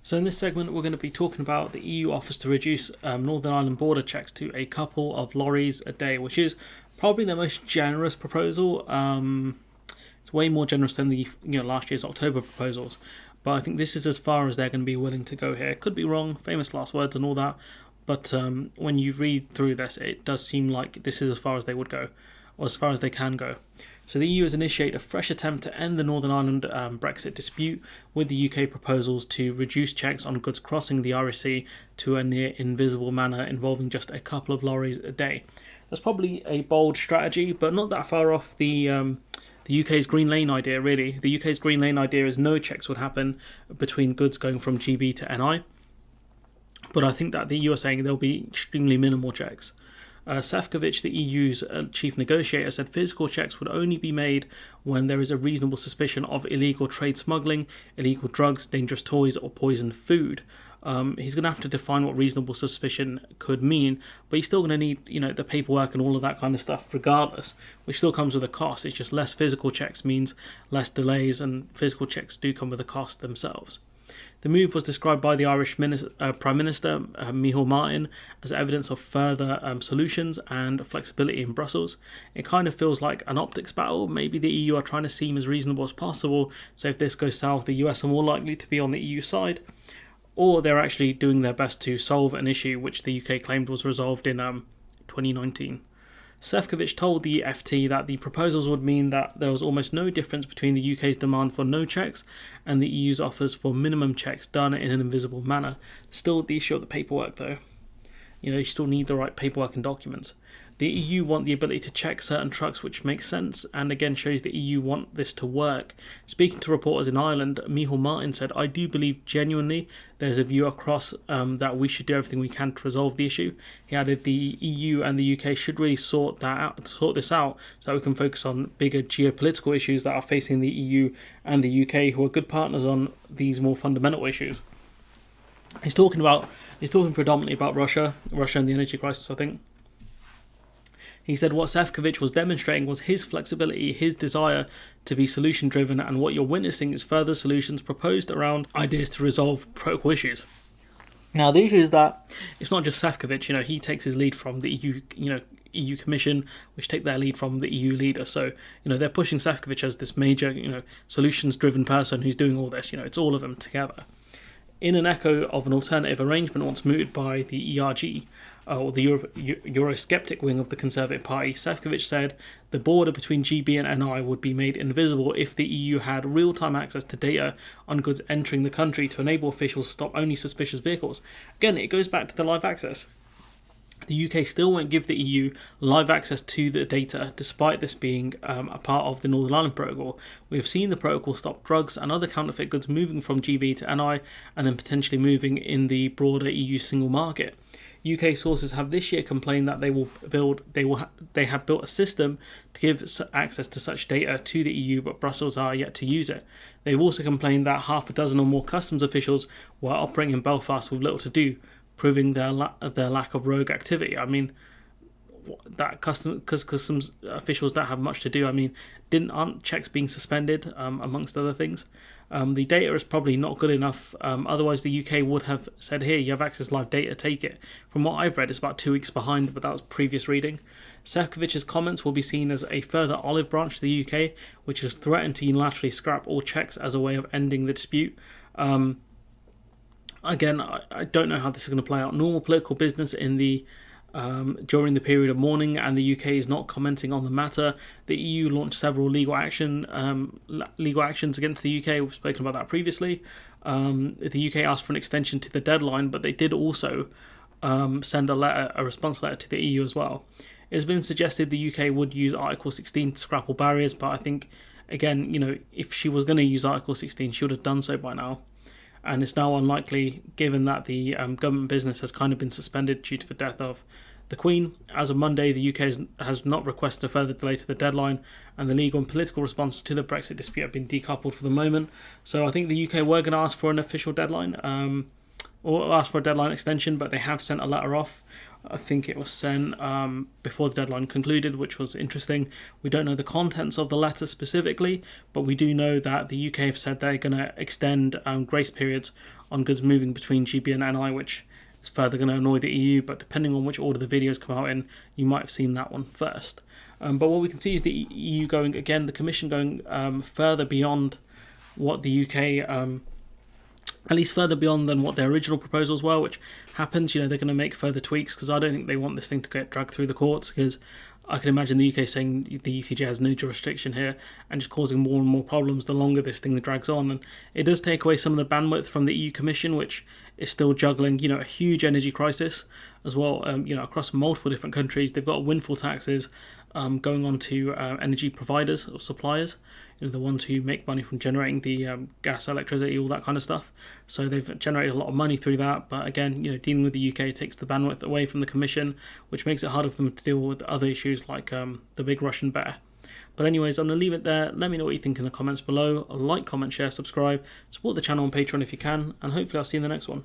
So in this segment, we're going to be talking about the EU offers to reduce Northern Ireland border checks to a couple of lorries a day, which is probably the most generous proposal. It's way more generous than the last year's October proposals, but I think this is as far as they're going to be willing to go here. Could be wrong, famous last words and all that, but when you read through this, it does seem like this is as far as they would go, or as far as they can go. So the EU has initiated a fresh attempt to end the Northern Ireland Brexit dispute with the UK proposals to reduce checks on goods crossing the Irish Sea to a near invisible manner involving just a couple of lorries a day. That's probably a bold strategy, but not that far off the UK's Green Lane idea, really. The UK's Green Lane idea is no checks would happen between goods going from GB to NI, but I think that the EU are saying there'll be extremely minimal checks. Šefčovič, the EU's chief negotiator, said physical checks would only be made when there is a reasonable suspicion of illegal trade smuggling, illegal drugs, dangerous toys, or poisoned food. He's going to have to define what reasonable suspicion could mean, but he's still going to need, the paperwork and all of that kind of stuff regardless, which still comes with a cost. It's just less physical checks means less delays, and physical checks do come with a cost themselves. The move was described by the Irish Prime Minister, Micheál Martin, as evidence of further solutions and flexibility in Brussels. It kind of feels like an optics battle. Maybe the EU are trying to seem as reasonable as possible, so if this goes south, the US are more likely to be on the EU side, or they're actually doing their best to solve an issue which the UK claimed was resolved in 2019. Šefčovič told the FT that the proposals would mean that there was almost no difference between the UK's demand for no checks and the EU's offers for minimum checks done in an invisible manner. Still the issue of the paperwork though. You still need the right paperwork and documents. The EU want the ability to check certain trucks, which makes sense, and again shows the EU want this to work. Speaking to reporters in Ireland, Micheál Martin said, "I do believe genuinely there's a view across that we should do everything we can to resolve the issue." He added the EU and the UK should really sort this out so that we can focus on bigger geopolitical issues that are facing the EU and the UK, who are good partners on these more fundamental issues. He's talking predominantly about Russia and the energy crisis, I think. He said what Šefčovič was demonstrating was his flexibility, his desire to be solution-driven, and what you're witnessing is further solutions proposed around ideas to resolve protocol issues. Now, the issue is that it's not just Šefčovič, he takes his lead from the EU Commission, which take their lead from the EU leader. So, they're pushing Šefčovič as this major, solutions-driven person who's doing all this. It's all of them together. In an echo of an alternative arrangement once mooted by the ERG, or the Eurosceptic wing of the Conservative Party, Šefčovič said the border between GB and NI would be made invisible if the EU had real-time access to data on goods entering the country to enable officials to stop only suspicious vehicles. Again, it goes back to the live access. The UK still won't give the EU live access to the data, despite this being a part of the Northern Ireland Protocol. We have seen the protocol stop drugs and other counterfeit goods moving from GB to NI and then potentially moving in the broader EU single market. UK sources have this year complained that they have built a system to give access to such data to the EU, but Brussels are yet to use it. They've also complained that half a dozen or more customs officials were operating in Belfast with little to do, proving their lack of rogue activity. I mean, that customs officials don't have much to do. I mean, aren't checks being suspended, amongst other things? The data is probably not good enough. Otherwise, the UK would have said, here, you have access to live data, take it. From what I've read, it's about 2 weeks behind, but that was previous reading. Šefčovič's comments will be seen as a further olive branch to the UK, which has threatened to unilaterally scrap all checks as a way of ending the dispute. Again, I don't know how this is going to play out. Normal political business in the during the period of mourning, and the UK is not commenting on the matter. The EU launched several legal actions against the UK. We've spoken about that previously. The UK asked for an extension to the deadline, but they did also send a response letter to the EU as well. It's been suggested the UK would use Article 16 to scrap all barriers, but I think, again, if she was going to use Article 16, she would have done so by now. And it's now unlikely, given that the government business has kind of been suspended due to the death of the Queen. As of Monday, the UK has not requested a further delay to the deadline, and the legal and political responses to the Brexit dispute have been decoupled for the moment. So I think the UK were going to ask for an official deadline, or asked for a deadline extension, but they have sent a letter off. I think it was sent before the deadline concluded, which was interesting. We don't know the contents of the letter specifically, but we do know that the UK have said they're going to extend grace periods on goods moving between GB and NI, which is further going to annoy the EU, but depending on which order the videos come out in, you might have seen that one first. But what we can see is the EU going, again, the Commission going further beyond what the UK, at least further beyond than what their original proposals were, which happens, they're going to make further tweaks, because I don't think they want this thing to get dragged through the courts, because I can imagine the UK saying the ECJ has no jurisdiction here and just causing more and more problems the longer this thing drags on. And it does take away some of the bandwidth from the EU Commission, which is still juggling, a huge energy crisis as well, across multiple different countries. They've got windfall taxes going on to energy providers or suppliers, the ones who make money from generating the gas, electricity, all that kind of stuff. So they've generated a lot of money through that. But again, dealing with the UK takes the bandwidth away from the Commission, which makes it harder for them to deal with other issues like the big Russian bear. But anyways, I'm going to leave it there. Let me know what you think in the comments below. Like, comment, share, subscribe. Support the channel on Patreon if you can. And hopefully I'll see you in the next one.